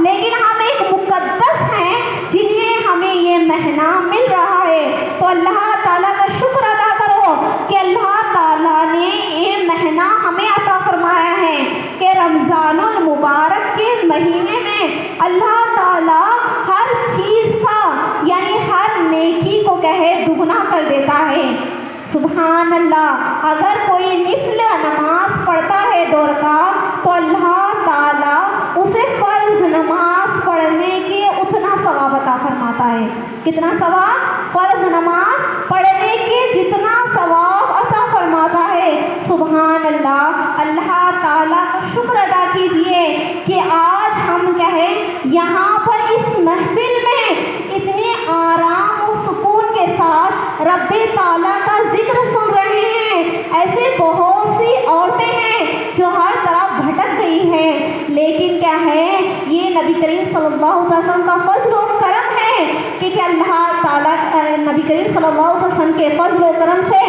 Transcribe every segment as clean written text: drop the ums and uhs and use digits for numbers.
لیکن ہم ایک مقدس ہیں جنہیں ہمیں یہ مہینہ مل رہا ہے، تو اللہ تعالیٰ کا شکر ادا کرو کہ اللہ تعالیٰ نے یہ مہینہ ہمیں عطا فرمایا ہے کہ رمضان المبارک کے مہینے میں اللہ تعالیٰ ہر چیز کا یعنی ہر نیکی کو دگنا کر دیتا ہے۔ سبحان اللہ، اگر کوئی نفل نماز پڑھتا ہے 2 رکعت تو اللہ تعالیٰ اسے فرض نماز پڑھنے کے اتنا ثواب عطا فرماتا ہے۔ کتنا ثواب؟ فرض نماز پڑھنے کے جتنا ثواب عطا فرماتا ہے۔ سبحان اللہ، اللہ تعالیٰ کا شکر ادا کیجیے کہ آج ہم یہاں پر اس محفل میں اتنے آرام و سکون کے ساتھ رب تعالیٰ کا ذکر سن رہے ہیں۔ ایسے بہت سی عورتیں ہیں جو ہر طرف بھٹک گئی ہیں، لیکن یہ نبی کریم صلی اللہ علیہ وسلم کا فضل و کرم ہے کہ اللہ تعالیٰ نبی کریم صلی اللہ علیہ وسلم کے فضل و کرم سے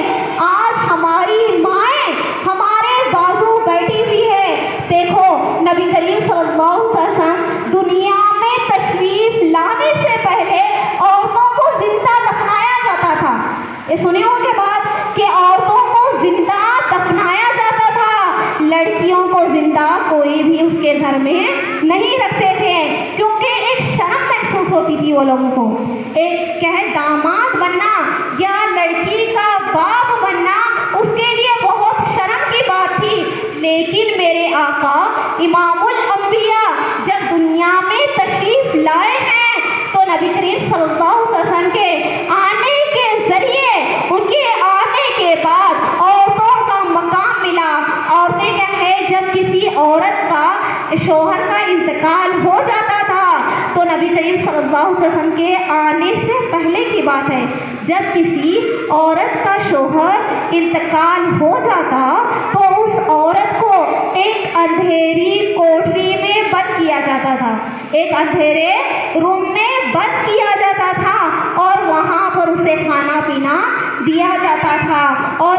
آج ہماری مائیں ہمارے بازو بیٹھی ہوئی ہے۔ دیکھو، نبی کریم صلی اللہ علیہ وسلم دنیا میں تشریف لانے سے پہلے عورتوں کو زندہ دفنایا جاتا تھا۔ یہ سنے ہوں گے بات کہ عورتوں کو زندہ دفنایا جاتا تھا، لڑکیوں کو زندہ کوئی بھی اس کے گھر میں نہیں رکھتے تھے، کیونکہ ایک شرم محسوس ہوتی تھی وہ لوگوں کو۔ ایک داماد بننا یا لڑکی کا باپ بننا اس کے لیے بہت شرم کی بات تھی، لیکن میرے آقا امام الانبیاء جب دنیا میں تشریف لائے ہیں تو نبی کریم صلی اللہ علیہ وسلم کے آنے کے ذریعے ان کے آنے کے بعد عورتوں کا مقام ملا۔ عورتیں جب کسی عورت کا شوہر کا انتقال ہو جاتا تھا تو نبی کریم صلی اللہ علیہ وسلم کے آنے سے پہلے کی بات ہے، جب کسی عورت کا شوہر انتقال ہو جاتا تو اس عورت کو ایک اندھیری کوٹری میں بند کیا جاتا تھا، ایک اندھیرے روم میں بند کیا جاتا تھا، اور وہاں پر اسے کھانا پینا دیا جاتا تھا۔ اور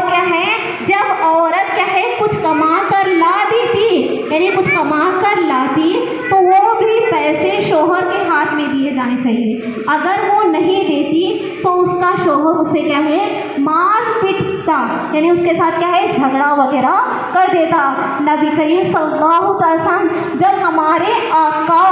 جب عورت کچھ کما کر لا دی تھی، یعنی کچھ کما کر لاتی تو وہ بھی پیسے شوہر کے ہاتھ میں دیے جانے چاہیے۔ اگر وہ نہیں دیتی تو اس کا شوہر اسے مار پیٹتا، یعنی اس کے ساتھ جھگڑا وغیرہ کر دیتا۔ نبی کریم صلی اللہ علیہ وسلم جب ہمارے آقا،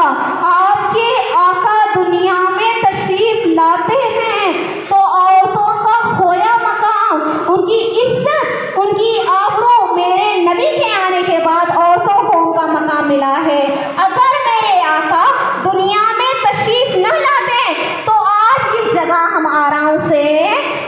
آپ کے آقا دنیا میں تشریف لاتے ہیں تو عورتوں کا کھویا مقام، ان کی عزت، ان کی آبرو میرے نبی کے آنے کے بعد عورتوں کو ان کا مقام ملا ہے۔ اگر میرے آقا دنیا میں تشریف نہ لاتے تو آج اس جگہ ہم آرام سے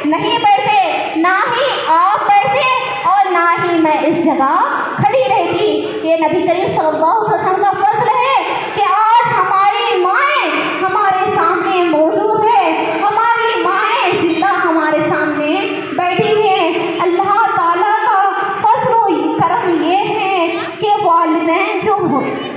نہیں بیٹھے، نہ ہی آپ بیٹھے اور نہ ہی میں اس جگہ کھڑی رہتی۔ یہ نبی کریم صلی اللہ علیہ وسلم کا فضل ہے کہ آج ہماری مائیں ہمارے سامنے موجود ہے، ہماری مائیں زندہ ہمارے سامنے بیٹھی ہیں۔ اللہ تعالیٰ کا فضل و کرم یہ ہے کہ والدین جو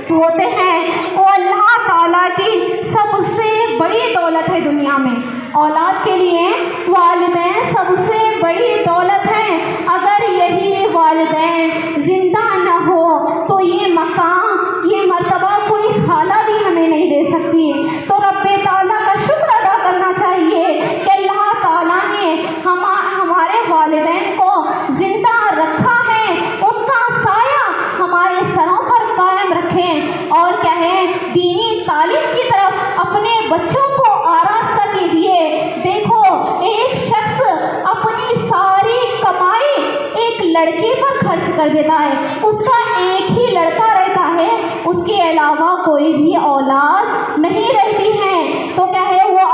ہوتے ہیں وہ اللہ تعالیٰ کی سب سے بڑی دولت ہے دنیا میں۔ اولاد کے لیے والدین سب سے بڑی دولت ہے۔ اگر یہی والدین زندہ نہ ہو تو یہ مقام، یہ مرتبہ کوئی خالہ بھی ہمیں نہیں دے سکتی۔ تو رب تعالیٰ کا شکر ادا کرنا چاہیے کہ اللہ تعالیٰ نے ہمارے والدین کو زندہ رکھا ہے، ان کا سایہ ہمارے سروں پر قائم رکھیں، اور دینی تعلیم کی طرف اپنے بچوں کو آراستہ کیجیے۔ دیکھو، ایک شخص اپنی ساری کمائی ایک لڑکی پر خرچ کر دیتا ہے، اس کا ایک ہی لڑکا رہتا ہے، اس کے علاوہ کوئی بھی اولاد نہیں رہتی ہے، تو وہ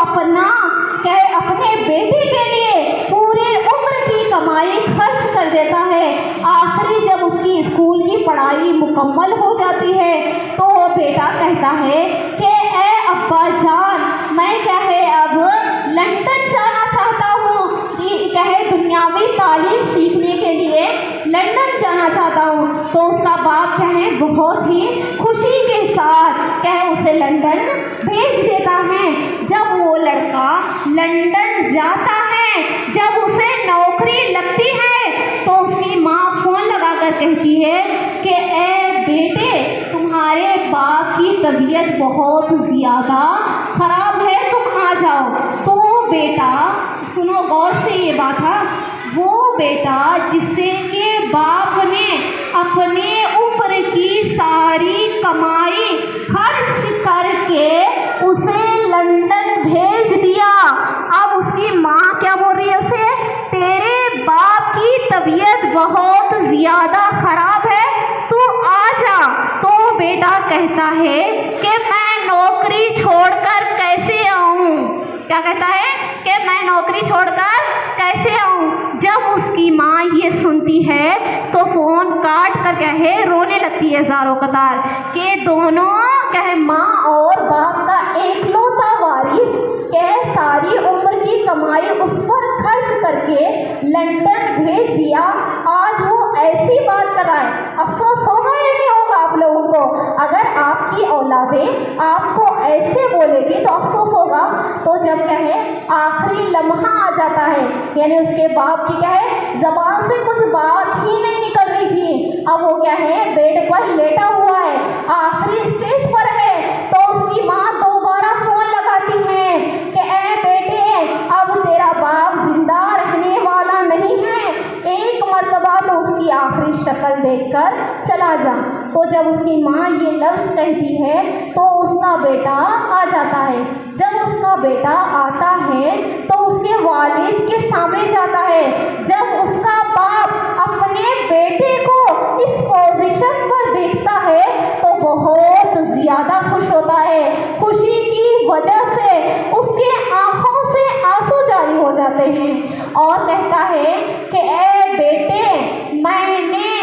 اپنے بیٹے کے لیے پورے عمر کی کمائی خرچ کر دیتا ہے۔ آخری جب اس کی اسکول کی پڑھائی مکمل ہو جاتی ہے تو وہ بیٹا کہتا ہے کہ اے ابا جان، میں اب لندن جانا چاہتا ہوں، دنیاوی تعلیم سیکھنے کے لیے لندن جانا چاہتا ہوں۔ تو اس کا باپ بہت ہی خوشی کے ساتھ اسے لندن بھیج دیتا ہے۔ جب وہ لڑکا لندن جاتا ہے، جب اسے نوکری لگتی ہے تو اس کی ماں فون لگا کر کہتی ہے کہ اے بیٹے، تمہارے باپ کی طبیعت بہت زیادہ خراب ہے، تم آ جاؤ۔ تو بیٹا سنو غور سے یہ بات ہے، وہ بیٹا جس سے کہ باپ نے اپنے عمر کی ساری کمائی خرچ کر کے اسے لندن بھیج دیا، اب اس کی ماں کیا بول رہی ہے اسے؟ تیرے باپ کی طبیعت بہت زیادہ خراب ہے، تو آ جا۔ تو بیٹا کہتا ہے کہ میں نوکری چھوڑ کر کیسے آؤں؟ کیا کہتا ہے کہ میں نوکری چھوڑ کر کیسے آؤں؟ جب اس کی ماں یہ سنتی ہے تو فون کاٹ کر کہے رونے لگتی ہے زاروں قطار کہ دونوں کہے ماں اور باپ کا ایک لوتا وارث کہ ساری عمر کی کمائی اس پر خرچ کر کے لندن بھیج دیا، آج وہ ایسی بات کر رہا ہے۔ افسوس ہوگا یا نہیں ہوگا آپ لوگوں کو؟ اگر آپ کی اولادیں آپ کو ایسے بولے گی تو افسوس ہوگا۔ تو جب کہے آخری لمحہ آ جاتا ہے، یعنی اس کے باپ کی کہے زبان سے کچھ بات ہی نہیں نکل رہی تھی، اب وہ کیا ہے بیڈ پر لیٹا ہوا ہے، آخری اسٹیج پر ہے، تو اس کی ماں دوبارہ فون لگاتی ہے کہ اے بیٹے اب تیرا باپ زندہ رہنے والا نہیں ہے، ایک مرتبہ تو اس کی آخری شکل دیکھ کر چلا جا۔ تو جب اس کی ماں یہ لفظ کہتی ہے تو اس کا بیٹا آ جاتا ہے۔ جب اس کا بیٹا آتا ہے تو اس کے والد کے سامنے جاتا ہے۔ جب اس کا باپ اپنے بیٹے کو اس پوزیشن پر دیکھتا ہے تو بہت زیادہ خوش ہوتا ہے، خوشی کی وجہ سے اس کے آنکھوں سے آنسو جاری ہو جاتے ہیں اور کہتا ہے کہ اے بیٹے میں نے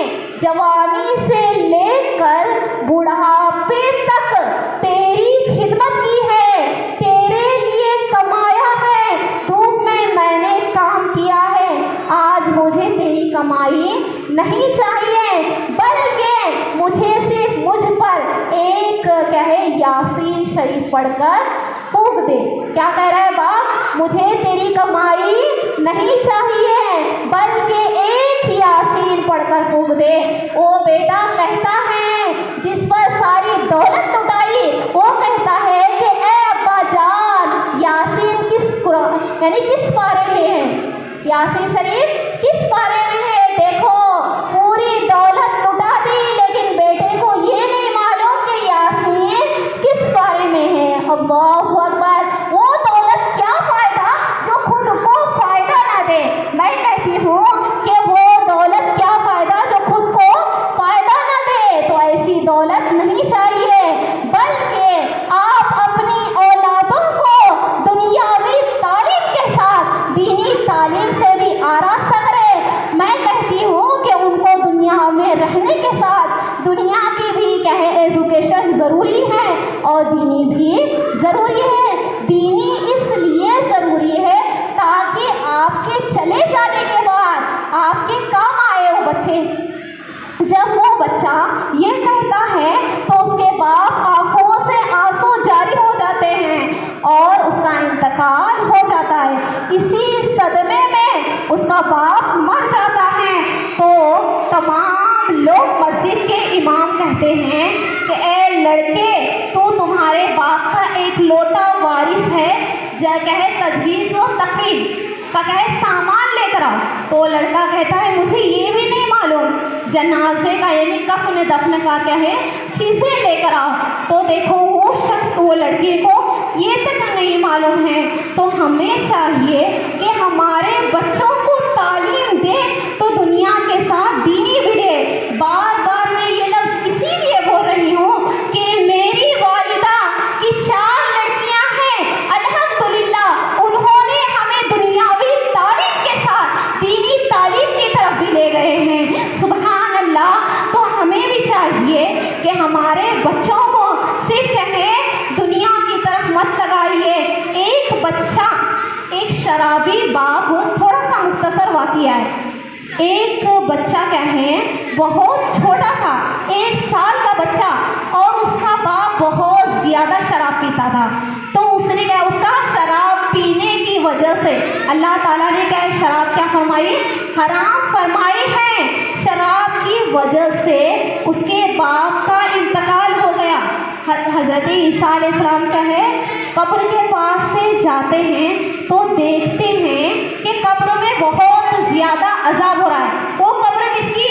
جوانی سے لے کر بڑھاپے تک تیری خدمت کی ہے، تیرے لیے کمایا ہے، دھوپ میں نے کام کیا ہے، آج مجھے تیری کمائی نہیں چاہیے بلکہ مجھے صرف مجھ پر ایک کہے یاسین شریف پڑھ کر پھونک دے۔ کیا کہہ رہا ہے باپ؟ مجھے تیری کمائی نہیں چاہیے بلکہ ایک یاسین پڑھ کر پھونک دے۔ وہ بیٹا کہتا ہے جس پر ساری دولت لٹائی، وہ کہتا ہے کہ اے ابا جان یاسین کس قرآن یعنی کس پارے میں ہے؟ یاسین شریف کس پارے میں ہے؟ دیکھو پوری دولت لٹا دی لیکن بیٹے کو یہ نہیں معلوم کہ یاسین کس پارے میں ہے۔ اللہ اکبر! وہ دولت کیا فائدہ جو خود کو فائدہ نہ دے۔ میں کہتی ہوں کہ وہ دولت کیا فائدہ جو خود کو فائدہ نہ دے، تو ایسی دولت نہیں چاہیے بلکہ آپ اپنی اولادوں کو دنیاوی تعلیم کے ساتھ دینی تعلیم سے بھی آراستہ کرے۔ میں کہتی ہوں کہ ان کو دنیا میں رہنے کے ساتھ دنیا کی بھی کہے ایجوکیشن ضروری ہے اور دینی بھی ضروری ہے۔ دینی اس لیے ضروری ہے تاکہ آپ کے چلے جانے کے بعد آپ کے کام آئے وہ بچے۔ جب وہ بچہ یہ کہتا ہے تو اس کے باپ آنکھوں سے آنسو جاری ہو جاتے ہیں اور اس کا انتقال ہو جاتا ہے۔ اسی صدمے میں اس کا باپ مر جاتا ہے تو تمام لوگ مسجد کے امام کہتے ہیں کہ اے لڑکے تو تمہارے باپ کا ایک لوتا وارث ہے، کہے تجویز و تقریب کا کہے سامان لے کر آؤ۔ تو لڑکا کہتا ہے مجھے یہ بھی نہیں معلوم، جنازے کا یعنی کفن دفن کا کیا ہے چیزیں لے کر آؤ۔ تو دیکھو وہ شخص وہ لڑکی کو یہ تک نہیں معلوم ہے۔ تو ہمیں چاہیے کہ ہمارے بچوں کو تعلیم دے تو دنیا کے ساتھ دینی بھی دے۔ بار بار میں یہ لفظ اسی لیے بول رہی ہوں کہ میری والدہ کی 4 لڑکیاں ہیں، الحمدللہ انہوں نے ہمیں دنیاوی تعلیم کے ساتھ دینی تعلیم کی طرف بھی لے گئے ہیں، سبحان اللہ۔ تو ہمیں بھی چاہیے کہ ہمارے بچوں کو صرف دنیا کی طرف مت لگائیے۔ ایک بچہ ایک شرابی باپ، تھوڑا سا مختصر واقعہ ہے۔ ایک بچہ کیا ہے بہت چھوٹا تھا، 1 سال کا بچہ، اور اس کا باپ بہت زیادہ شراب پیتا تھا۔ تو اس نے کیا اس کا شراب پینے کی وجہ سے اللہ تعالیٰ نے کیا شراب کیا فرمائی؟ حرام فرمائی ہے۔ شراب کی وجہ سے اس کے باپ کا انتقال ہو گیا۔ حضرت عیسیٰ علیہ السلام کا ہے قبر کے پاس سے جاتے ہیں تو دیکھتے ہیں کہ قبر میں بہت زیادہ عذاب ہو رہا ہے. وہ قبر کس کی؟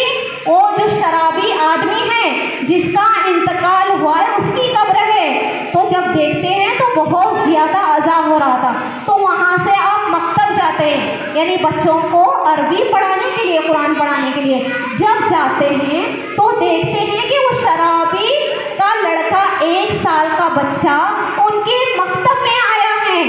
وہ جو شرابی آدمی ہے جس کا انتقال ہوا ہے اس کی قبر ہے. تو جب دیکھتے ہیں تو بہت زیادہ عذاب ہو رہا تھا. تو وہاں سے آپ مکتب جاتے ہیں, یعنی بچوں کو عربی پڑھانے کے لیے, قرآن پڑھانے کے لیے جب جاتے ہیں تو دیکھتے ہیں کہ وہ شرابی کا لڑکا 1 سال کا بچہ ان کے مکتب میں آیا ہے.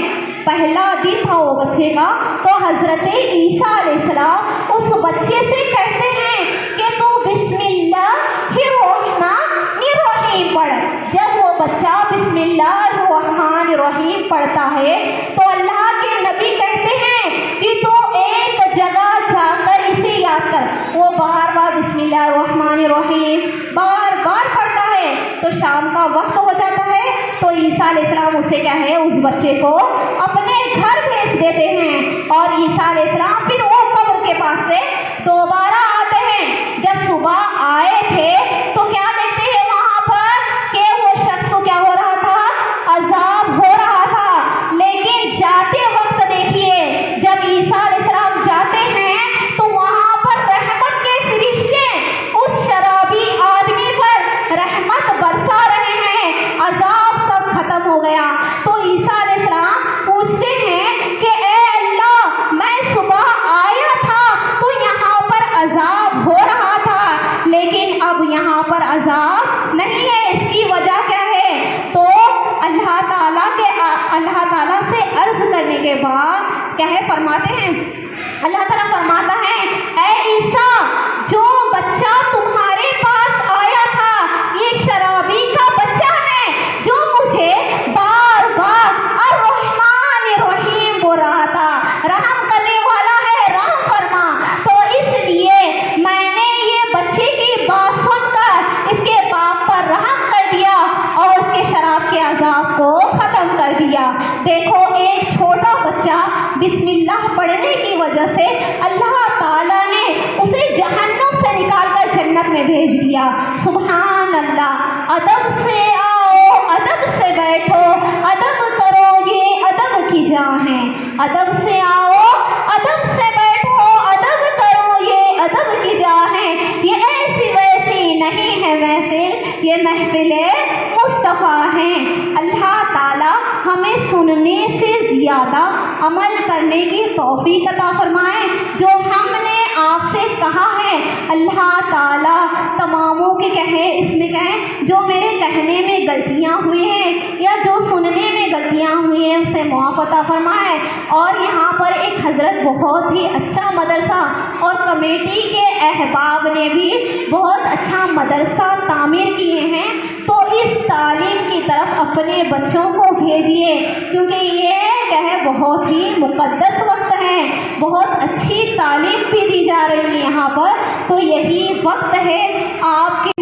پہلا دن تھا وہ بچے کا. تو حضرت عیسیٰ علیہ السلام اس بچے سے کہتے ہیں کہ تو بسم اللہ الرحمن الرحیم پڑھ. جب وہ بچہ بسم اللہ الرحمن الرحیم پڑھتا ہے تو اللہ کے نبی کہتے ہیں کہ تو ایک جگہ جا کر اسے یاد کر. وہ بار بار بسم اللہ الرحمن الرحیم بار بار پڑھتا ہے. تو شام کا وقت ہو جاتا ہے تو عیسیٰ علیہ السلام اسے کیا ہے, اس بچے کو اپنے گھر بھیج دیتے ہیں. اور عیسیٰ علیہ السلام پھر وہ قبر کے پاس سے دوبارہ آتے ہیں. جب صبح آئے تھے تو کیا دیکھتے ہیں وہاں پر کہ وہ شخص کو کیا ہو رہا تھا, عذاب ہو رہا تھا. لیکن جاتے وقت دیکھیے جب عیسیٰ علیہ السلام جاتے ہیں تو وہاں پر رحمت کے فرشتے اس شرابی آدمی پر رحمت برسا رہے ہیں. عذاب سب ختم ہو گیا. تو عیسیٰ علیہ السلام پوچھتے ہیں کہ اے اللہ, میں صبح آیا تھا تو یہاں پر عذاب ہو رہا تھا لیکن اب یہاں پر عذاب نہیں ہے, اس کی وجہ کیا ہے؟ تو اللہ تعالیٰ سے عرض کرنے کے بعد کیا ہے, فرماتے ہیں, اللہ تعالیٰ فرماتا ہے اے عیسیٰ, جو بچہ تمہارے پاس آیا تھا یہ شرابی کا بچہ ہے جو مجھے بار بار الرحمن الرحیم بول رہا تھا, رحم کرنے والا ہے, رحم فرما. تو اس لیے میں نے یہ بچے کی بات سن کر اس کے باپ پر رحم کر دیا اور اس کے شراب کے عذاب کو ختم کر دیا. دیکھو ایک چھوٹا بچہ بسم اللہ پڑھنے کی وجہ سے اللہ تعالیٰ نے اسے جہنم سے نکال کر جنت میں بھیج دیا. سبحان اللہ. ادب سے آؤ, ادب سے بیٹھو, ادب کرو, یہ ادب کی جان ہے. ادب سے آؤ, ادب سے بیٹھو, ادب کرو, یہ ادب کی جان ہے. یہ ایسی ویسی نہیں ہے محفل, یہ محفل مصطفیٰ ہے. اللہ تعالیٰ ہمیں سننے سے زیادہ عمل کرنے کی توفیق عطا فرمائے. جو ہم نے آپ سے کہا ہے اللہ تعالیٰ تماموں کے کہے, اس میں کہیں جو میرے کہنے میں غلطیاں ہوئی ہیں یا جو سننے میں غلطیاں ہوئی ہیں اسے معاف عطا فرمائے. اور یہاں پر ایک حضرت بہت ہی اچھا مدرسہ اور کمیٹی کے احباب نے بھی بہت اچھا مدرسہ تعمیر کیے ہیں. تو اس تعلیم کی طرف اپنے بچوں کو بھیجیے کیونکہ یہ کیا ہے بہت ہی مقدس وقت ہے, بہت اچھی تعلیم بھی دی جا رہی ہے یہاں پر. تو یہی وقت ہے آپ کے